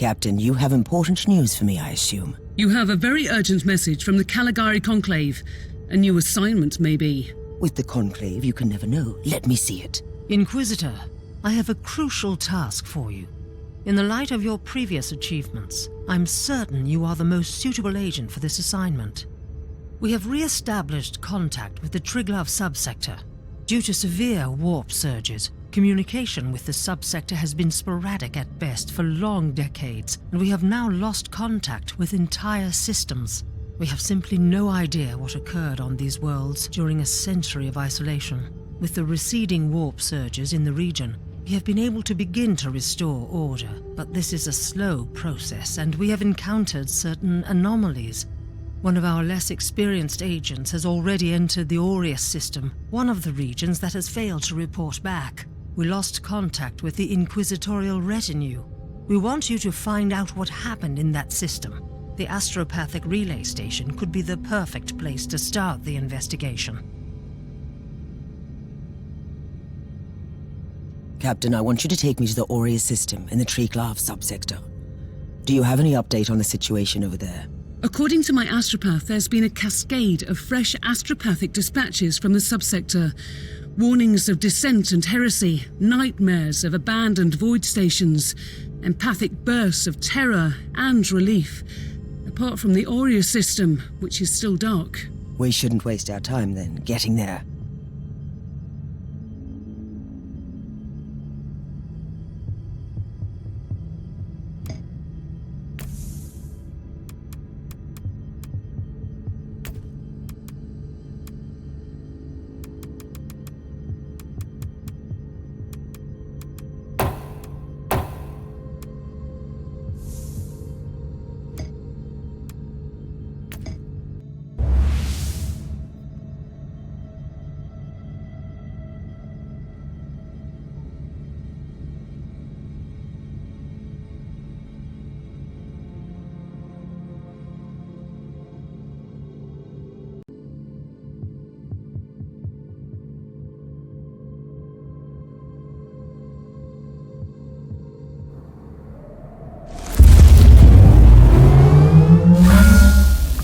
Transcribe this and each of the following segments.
Captain, you have important news for me, I assume. You have a very urgent message from the Caligari Conclave. A new assignment, maybe. With the Conclave, you can never know. Let me see it. Inquisitor, I have a crucial task for you. In the light of your previous achievements, I'm certain you are the most suitable agent for this assignment. We have re-established contact with the Triglav subsector. Due to severe warp surges, communication with the subsector has been sporadic at best for long decades, and we have now lost contact with entire systems. We have simply no idea what occurred on these worlds during a century of isolation. With the receding warp surges in the region, we have been able to begin to restore order, but this is a slow process, and we have encountered certain anomalies. One of our less experienced agents has already entered the Aureus system, one of the regions that has failed to report back. We lost contact with the Inquisitorial retinue. We want you to find out what happened in that system. The astropathic relay station could be the perfect place to start the investigation. Captain, I want you to take me to the Aureus system in the Triglav subsector. Do you have any update on the situation over there? According to my astropath, there's been a cascade of fresh astropathic dispatches from the subsector. Warnings of dissent and heresy, nightmares of abandoned void stations, empathic bursts of terror and relief. Apart from the Aureus system, which is still dark. We shouldn't waste our time then, getting there.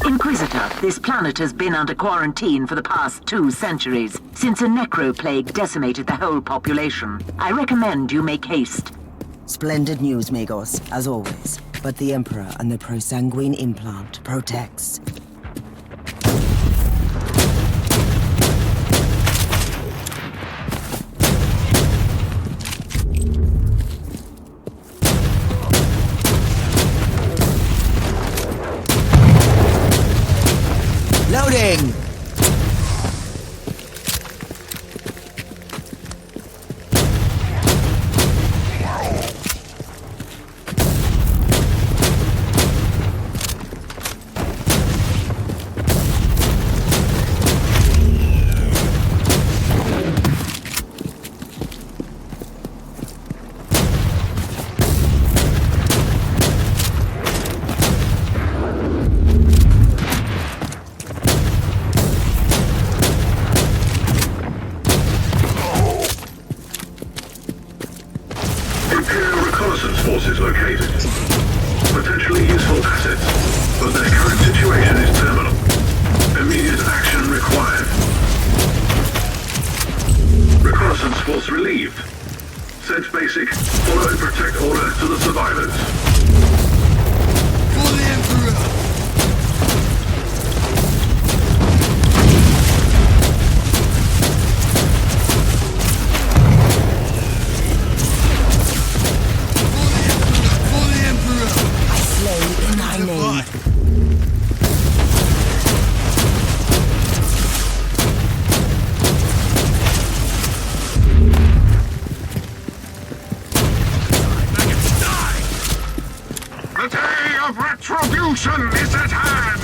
Inquisitor, this planet has been under quarantine for the past 2 centuries, since a necro-plague decimated the whole population. I recommend you make haste. Splendid news, Magos, as always. But the Emperor and the prosanguine implant protects. Loading! Forces located. Potentially useful assets, but their current situation is terminal. Immediate action required. Reconnaissance force relieved. Sent basic, follow and protect order to the survivors. For the Emperor! The day of retribution is at hand!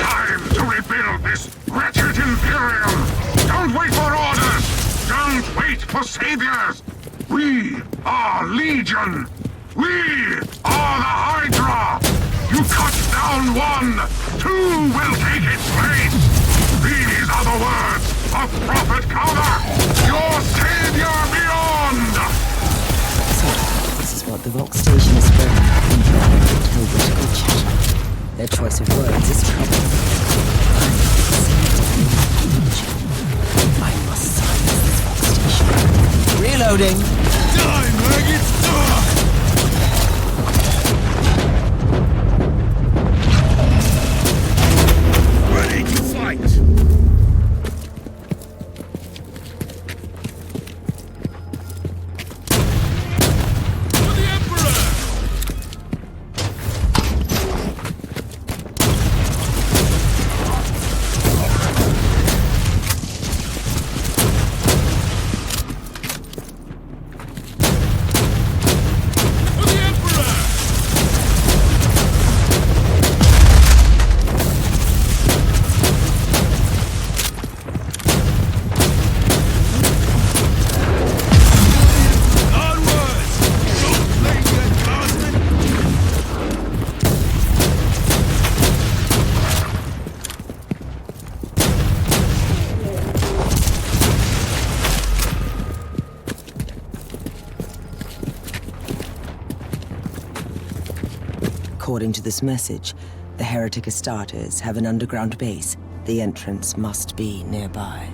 Time to rebuild this wretched Imperium! Don't wait for orders! Don't wait for saviors! We are Legion! We are the Hydra! You cut down one, 2 will take its place! These are the words of Prophet Counter, your savior beyond! So, this is what the Rock Station is for. Their choice of words is troubling. I must silence this Fox station. Reloading! Die, maggots! Ready to fight! For the Emperor! For the Emperor! Onwards! Don't play that bastard! According to this message, the heretic Astartes have an underground base. The entrance must be nearby.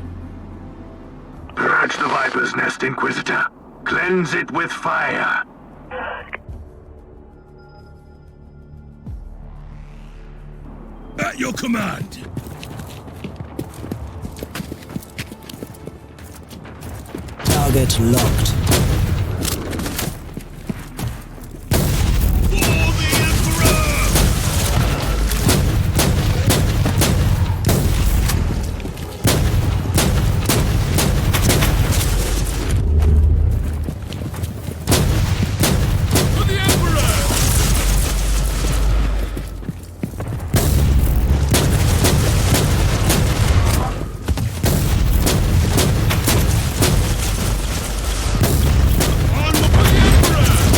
Purge the Viper's Nest, Inquisitor. Cleanse it with fire. At your command! Target locked. For the Emperor! For the Emperor! Onward for the Emperor!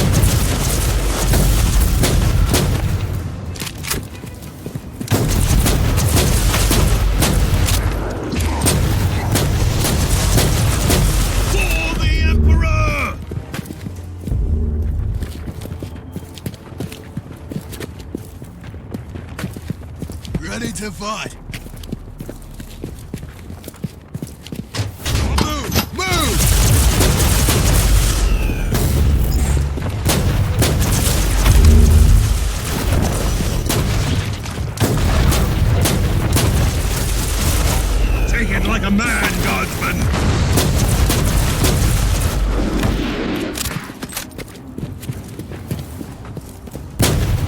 For the Emperor! Ready to fight. Move! Move! Take it like a man, Guardsman!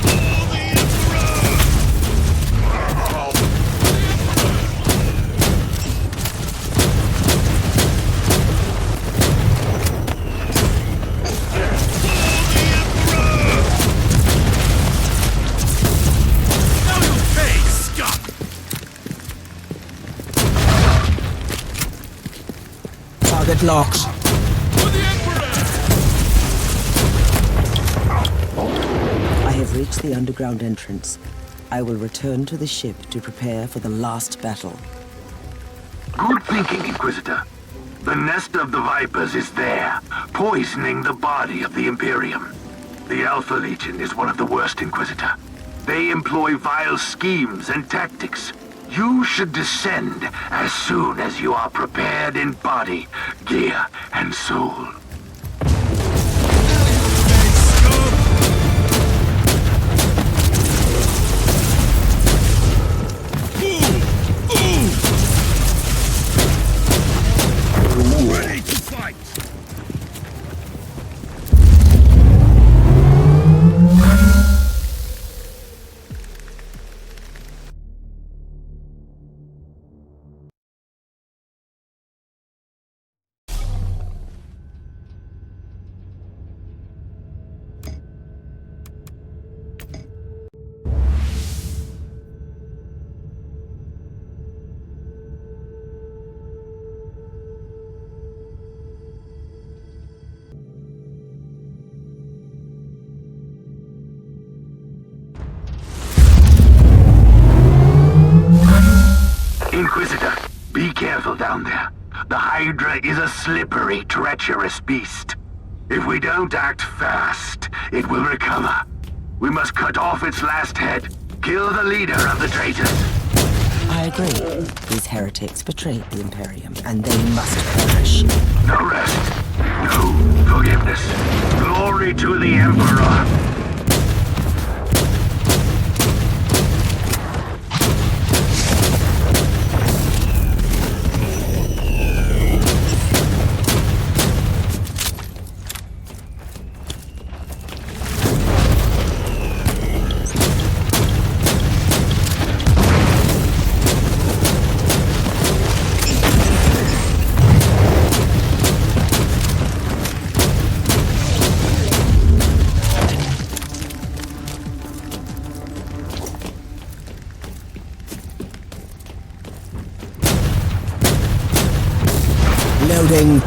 For the Emperor! For the Emperor! Now your face, scum! Target locked. For the Emperor! I have reached the underground entrance. I will return to the ship to prepare for the last battle. Good thinking, Inquisitor. The nest of the Vipers is there, poisoning the body of the Imperium. The Alpha Legion is one of the worst, Inquisitor. They employ vile schemes and tactics. You should descend as soon as you are prepared in body, gear, and soul. Ready to fight! Inquisitor, be careful down there. The Hydra is a slippery, treacherous beast. If we don't act fast, it will recover. We must cut off its last head, Kill the leader of the traitors. I agree. These heretics betrayed the Imperium, and they must perish. No rest. No forgiveness. Glory to the Emperor. Loading.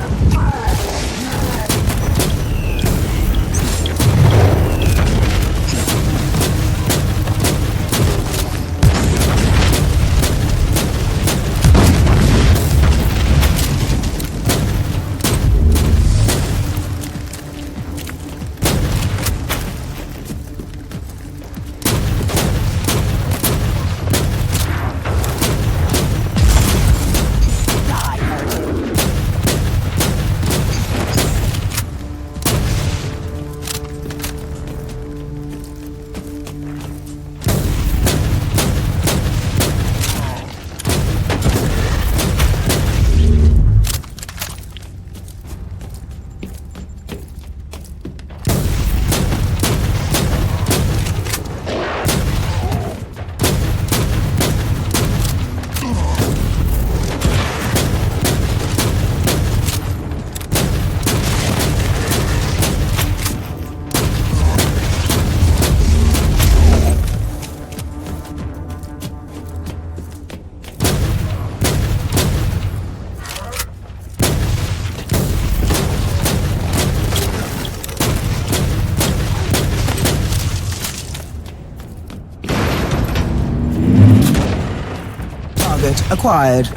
Target acquired.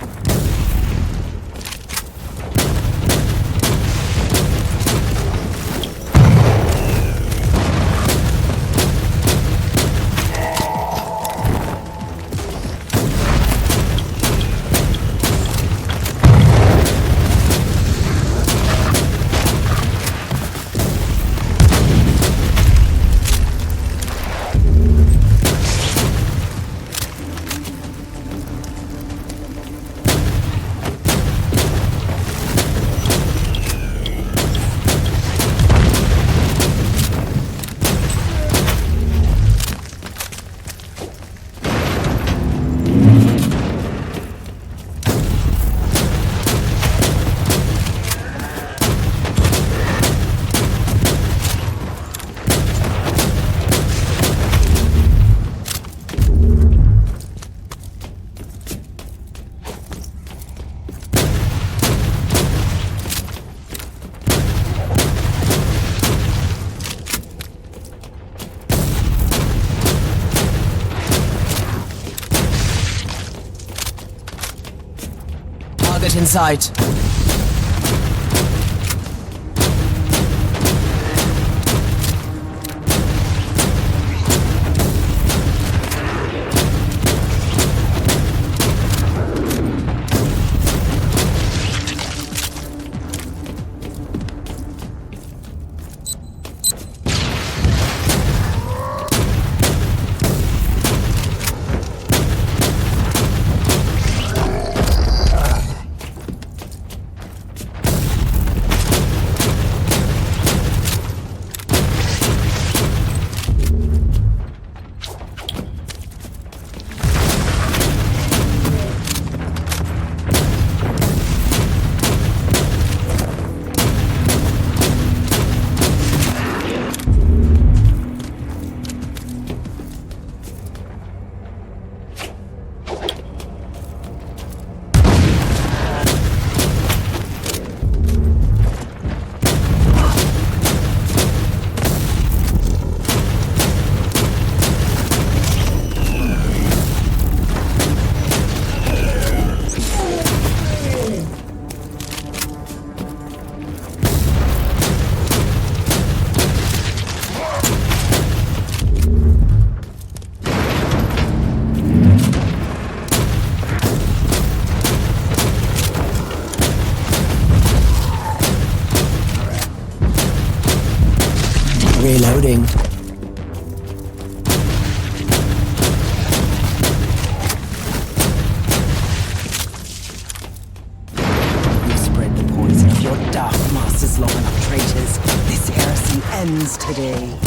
Target in sight. Reloading. You've spread the poison of your dark masters long enough, traitors. This heresy ends today.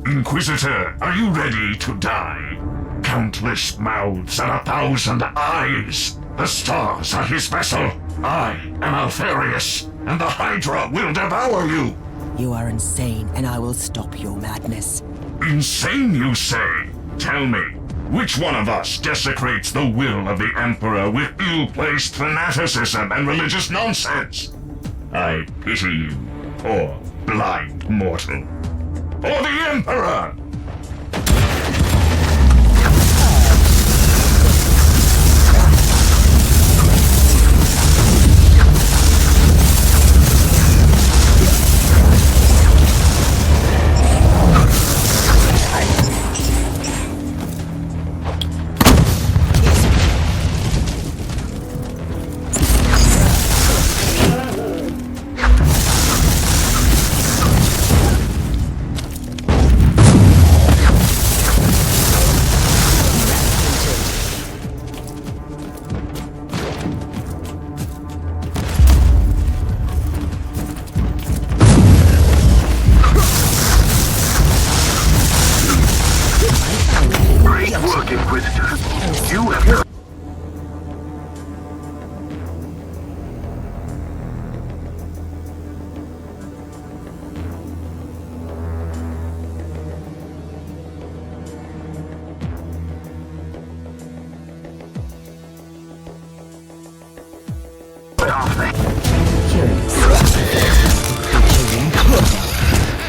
Inquisitor, are you ready to die? Countless mouths and 1,000 eyes. The stars are his vessel. I am Alfarius, and the Hydra will devour you. You are insane, and I will stop your madness. Insane, you say? Tell me, which one of us desecrates the will of the Emperor with ill-placed fanaticism and religious nonsense? I pity you, poor blind mortal. Or the Emperor!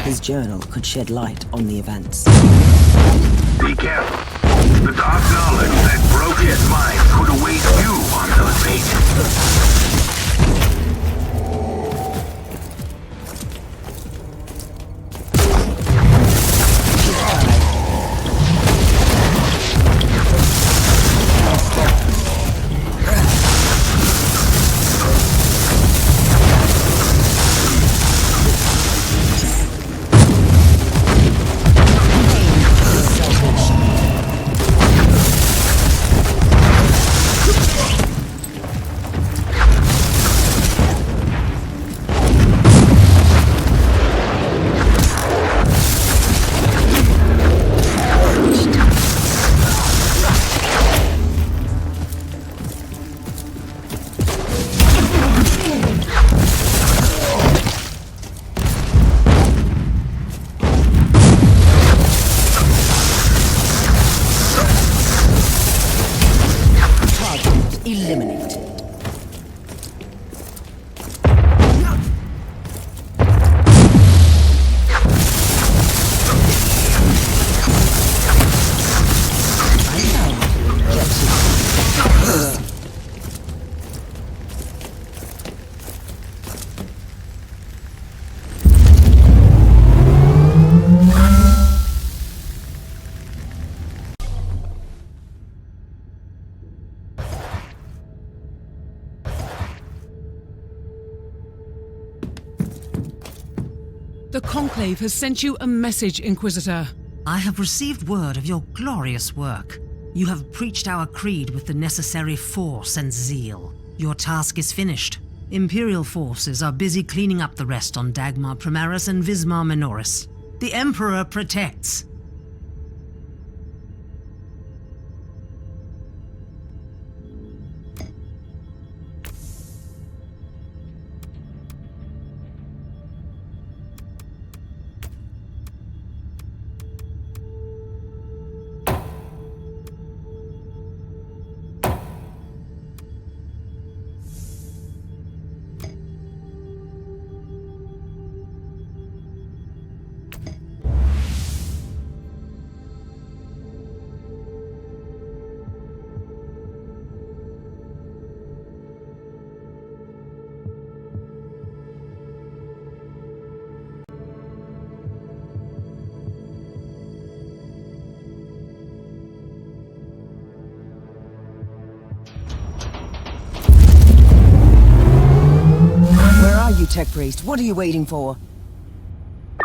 His journal could shed light on the events. Be careful. The dark knowledge that broke his mind could await you on those pages. Eliminated. The Conclave has sent you a message, Inquisitor. I have received word of your glorious work. You have preached our creed with the necessary force and zeal. Your task is finished. Imperial forces are busy cleaning up the rest on Dagmar Primaris and Vismar Minoris. The Emperor protects. you, Tech Priest. What are you waiting for?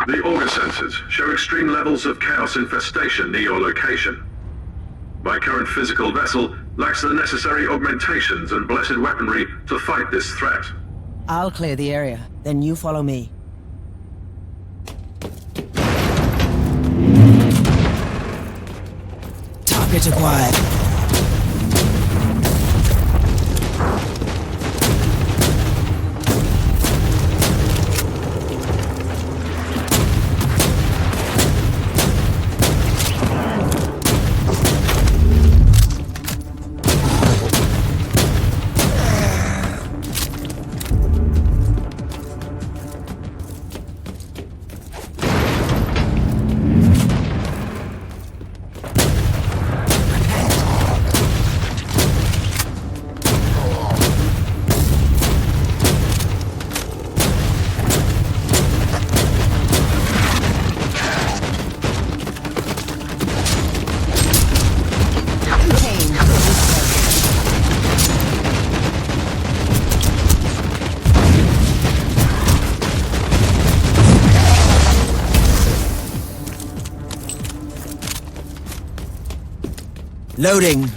The auger sensors show extreme levels of chaos infestation near your location. My current physical vessel lacks the necessary augmentations and blessed weaponry to fight this threat. I'll clear the area, then you follow me. Target acquired. Loading.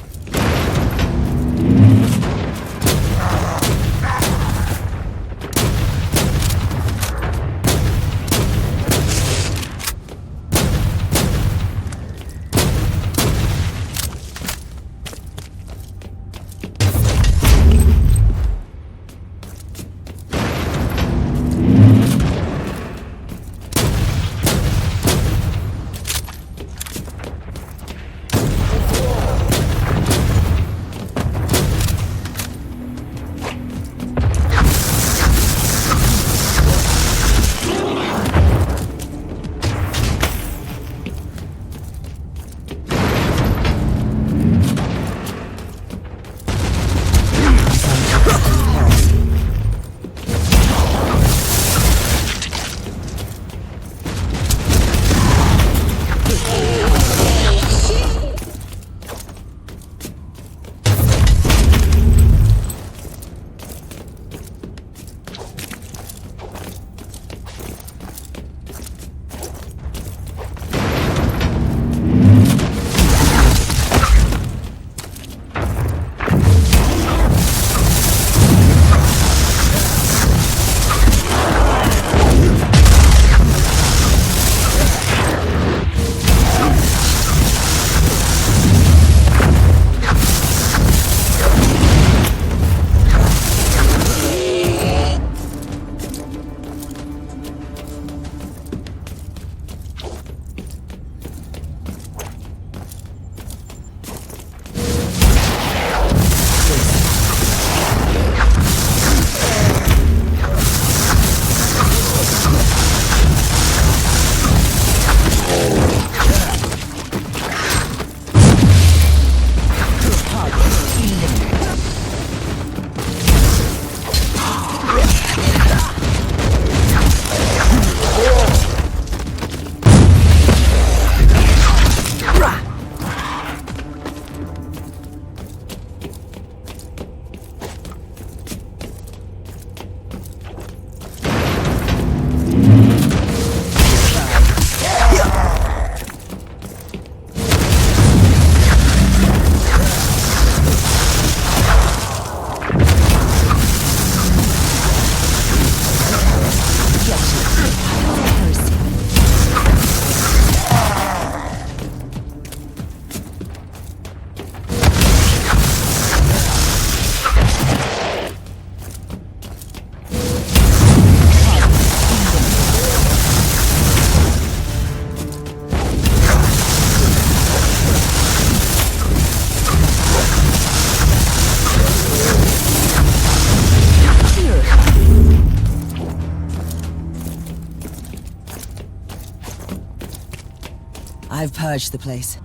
I've purged the place.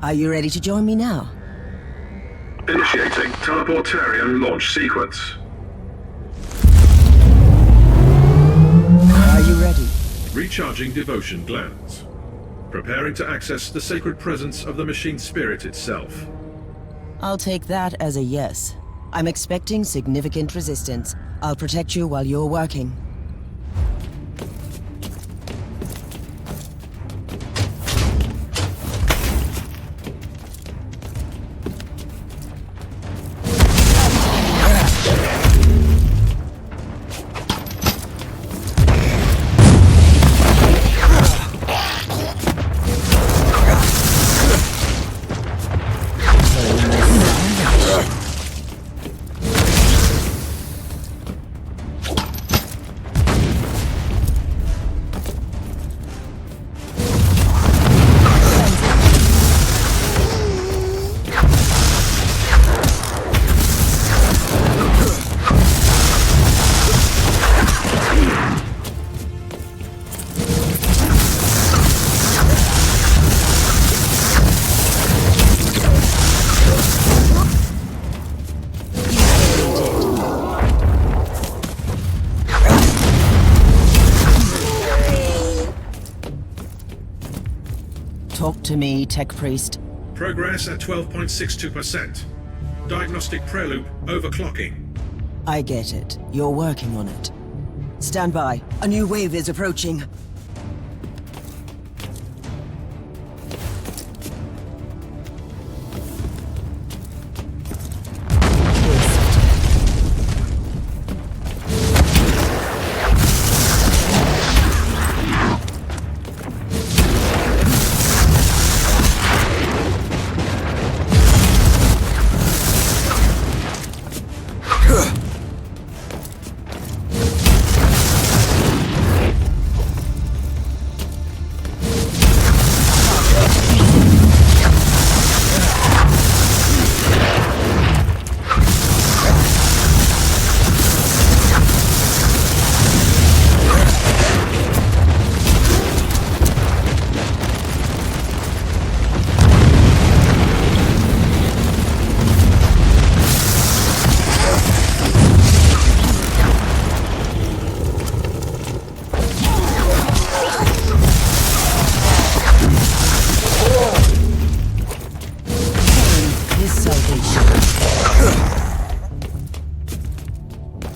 Are you ready to join me now? Initiating teleportarian launch sequence. Are you ready? Recharging devotion glands. Preparing to access the sacred presence of the machine spirit itself. I'll take that as a yes. I'm expecting significant resistance. I'll protect you while you're working. Talk to me, Tech Priest. Progress at 12.62%. Diagnostic preloop overclocking. I get it. You're working on it. Stand by. A new wave is approaching.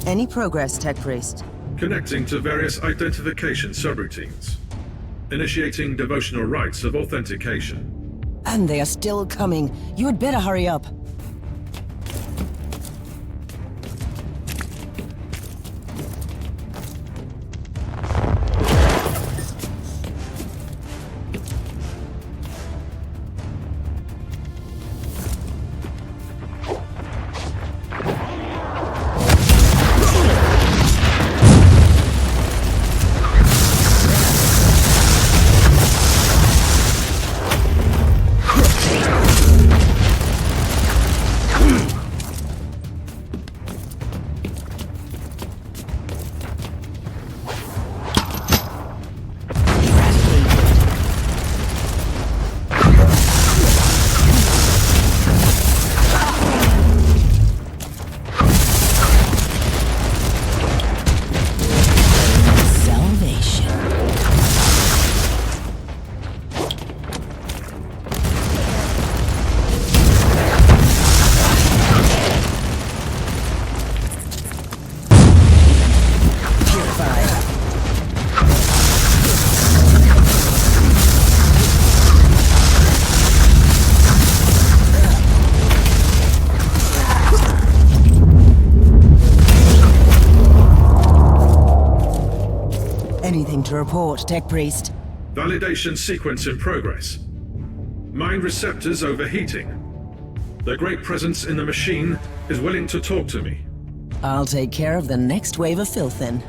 Any progress, Tech Priest? Connecting to various identification subroutines. Initiating devotional rites of authentication. And they are still coming. You had better hurry up. Anything to report, Tech Priest? Validation sequence in progress. Mind receptors overheating. The great presence in the machine is willing to talk to me. I'll take care of the next wave of filth then.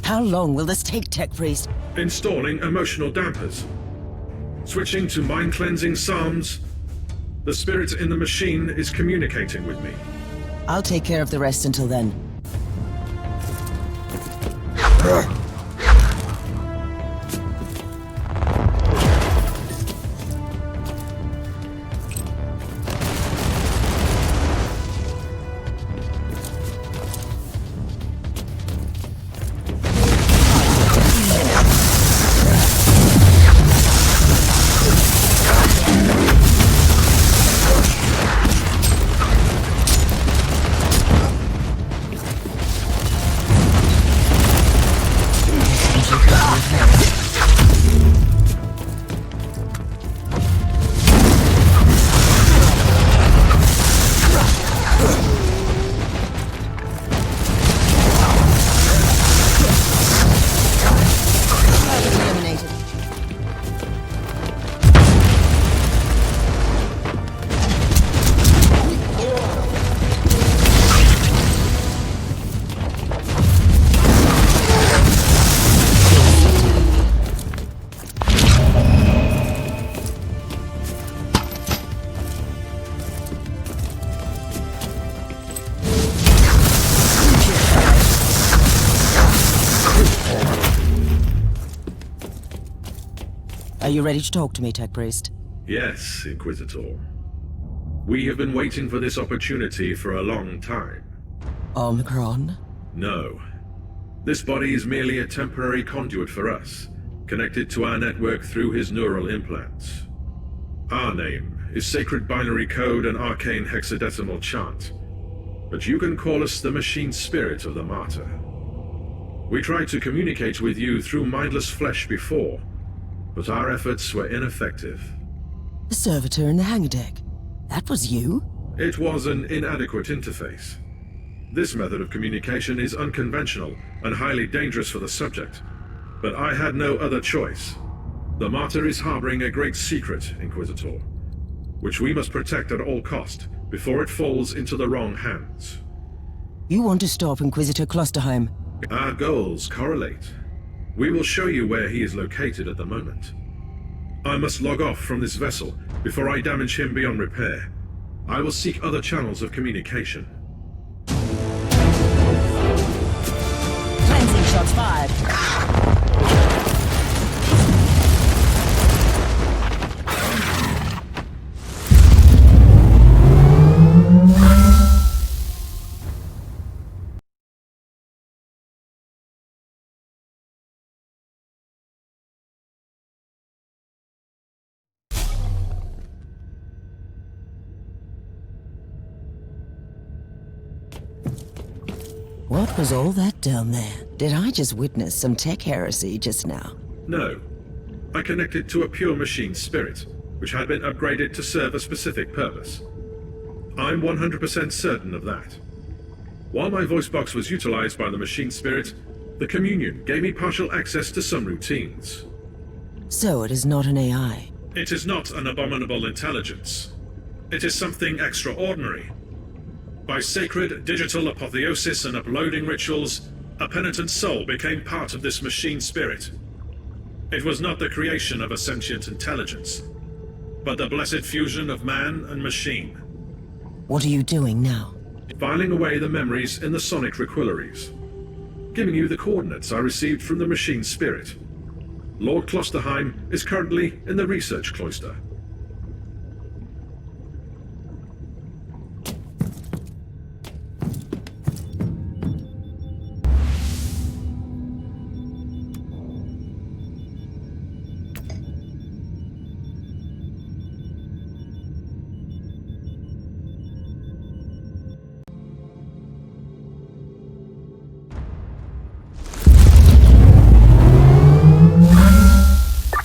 How long will this take, Tech Priest? Installing emotional dampers. Switching to mind-cleansing psalms. The spirit in the machine is communicating with me. I'll take care of the rest until then. you ready to talk to me, Tech Priest? Yes, Inquisitor. We have been waiting for this opportunity for a long time. Omicron? No. This body is merely a temporary conduit for us, connected to our network through his neural implants. Our name is Sacred Binary Code and Arcane Hexadecimal Chant, but you can call us the Machine Spirit of the Martyr. We tried to communicate with you through mindless flesh before, but our efforts were ineffective. The servitor in the hangar deck. That was you? It was an inadequate interface. This method of communication is unconventional and highly dangerous for the subject, but I had no other choice. The Martyr is harboring a great secret, Inquisitor, which we must protect at all cost before it falls into the wrong hands. You want to stop Inquisitor Klosterheim? Our goals correlate. We will show you where he is located at the moment. I must log off from this vessel before I damage him beyond repair. I will seek other channels of communication. Cleansing shots fired. What was all that down there? Did I just witness some tech heresy just now? No. I connected to a pure machine spirit, which had been upgraded to serve a specific purpose. I'm 100% certain of that. While my voice box was utilized by the machine spirit, the Communion gave me partial access to some routines. So it is not an AI. It is not an abominable intelligence. It is something extraordinary. By sacred digital apotheosis and uploading rituals, a penitent soul became part of this machine spirit. It was not the creation of a sentient intelligence, but the blessed fusion of man and machine. What are you doing now? Filing away the memories in the sonic requillaries. Giving you the coordinates I received from the machine spirit. Lord Klosterheim is currently in the research cloister.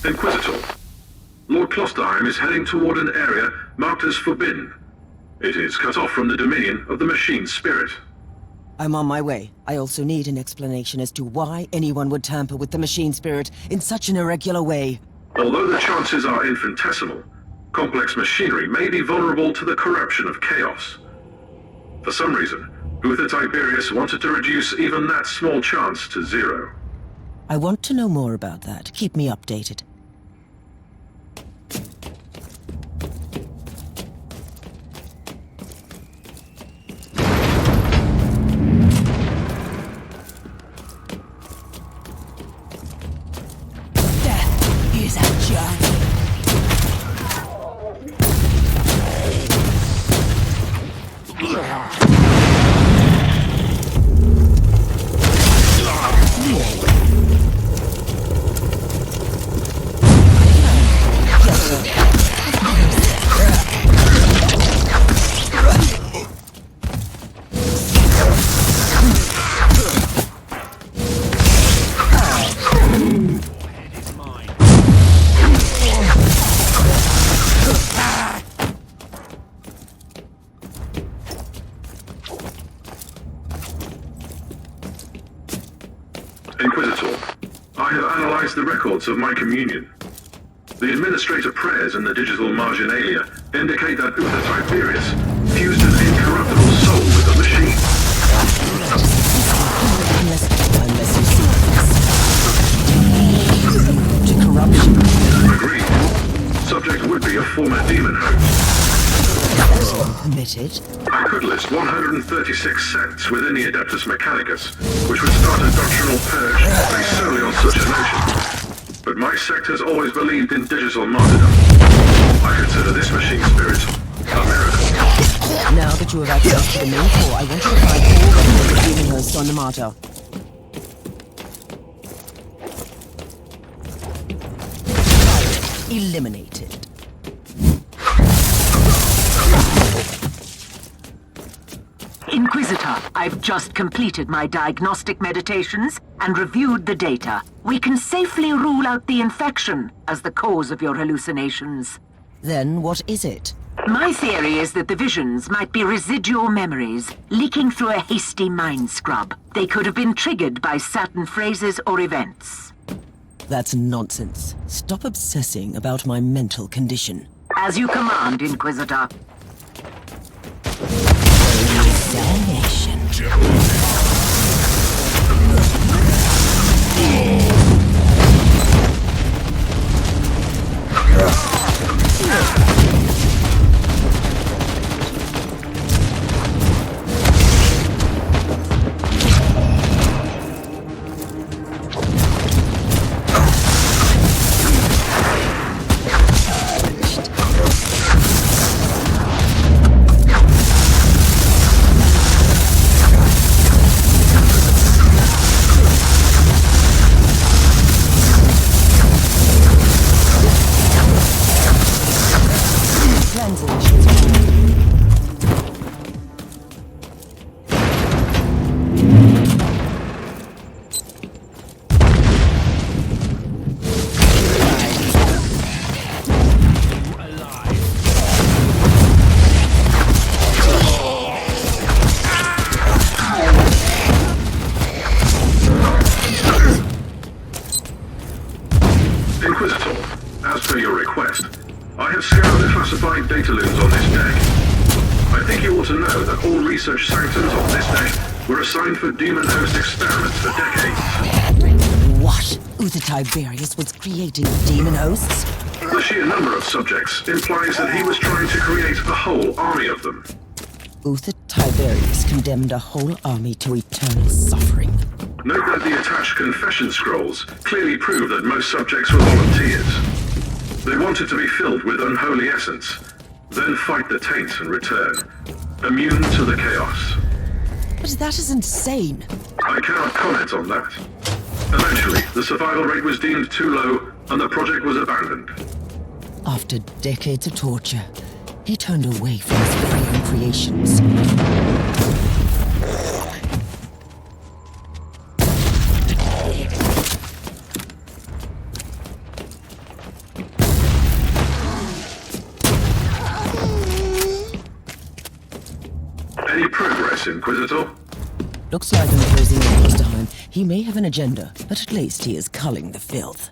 Inquisitor, Lord Klosterheim is heading toward an area marked as forbidden. It is cut off from the dominion of the machine spirit. I'm on my way. I also need an explanation as to why anyone would tamper with the machine spirit in such an irregular way. Although the chances are infinitesimal, complex machinery may be vulnerable to the corruption of chaos. For some reason, Uther Tiberius wanted to reduce even that small chance to zero. I want to know more about that. Keep me updated. Death is a journey. Inquisitor, I have analyzed the records of my communion. The administrator prayers in the digital marginalia indicate that Uther Tiberius fused an incorruptible soul with the machine. Unless you see this. To corruption. Agreed. Subject would be a former demon host. Permitted. I could list 136 sects within the Adeptus Mechanicus, which would start a doctrinal purge based solely on such a notion. but my sector's always believed in digital martyrdom. I consider this machine spirit a miracle. Now that you have access to the main core, I want you to find all the demon hosts on the Martyr. Eliminated. Inquisitor, I've just completed my diagnostic meditations and reviewed the data. We can safely rule out the infection as the cause of your hallucinations. Then what is it? My theory is that the visions might be residual memories leaking through a hasty mind scrub. They could have been triggered by certain phrases or events. That's nonsense. Stop obsessing about my mental condition. As you command, Inquisitor. Salvation. Inquisitor, as per your request, I have scoured the classified data looms on this deck. I think you ought to know that all research sanctums on this deck were assigned for demon host experiments for decades. What? Uther Tiberius was creating demon hosts? The sheer number of subjects implies that he was trying to create a whole army of them. Uther Tiberius condemned a whole army to eternal suffering. Note that the attached confession scrolls clearly prove that most subjects were volunteers. They wanted to be filled with unholy essence, then fight the taints and return, immune to the chaos. But that is insane. I cannot comment on that. Eventually, the survival rate was deemed too low, and the project was abandoned. After decades of torture, he turned away from his very own creations. Any progress, Inquisitor? Looks like I'm closing in Klosterheim. He may have an agenda, but at least he is culling the filth.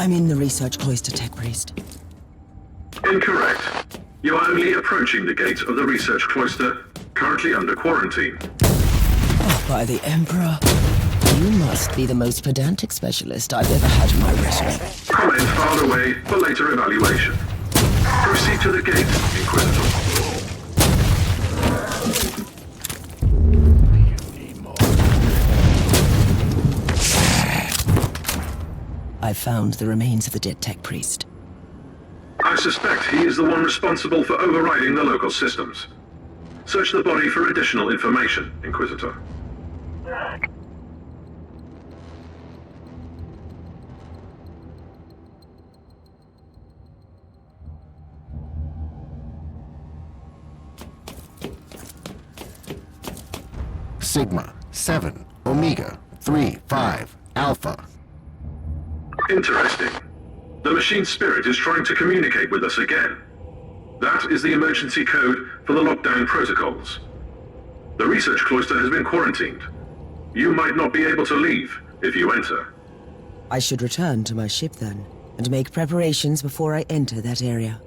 I'm in the research cloister, Tech Priest. Incorrect. You are only approaching the gate of the research cloister, currently under quarantine. Oh, by the Emperor. You must be the most pedantic specialist I've ever had in my resume. Comment filed away for later evaluation. Proceed to the gate, Inquisitor. I found the remains of the dead Tech Priest. I suspect he is the one responsible for overriding the local systems. Search the body for additional information, Inquisitor. Sigma 7 Omega 3 5 Alpha. Interesting. The machine spirit is trying to communicate with us again. That is the emergency code for the lockdown protocols. The research cloister has been quarantined. You might not be able to leave if you enter. I should return to my ship then, and make preparations before I enter that area.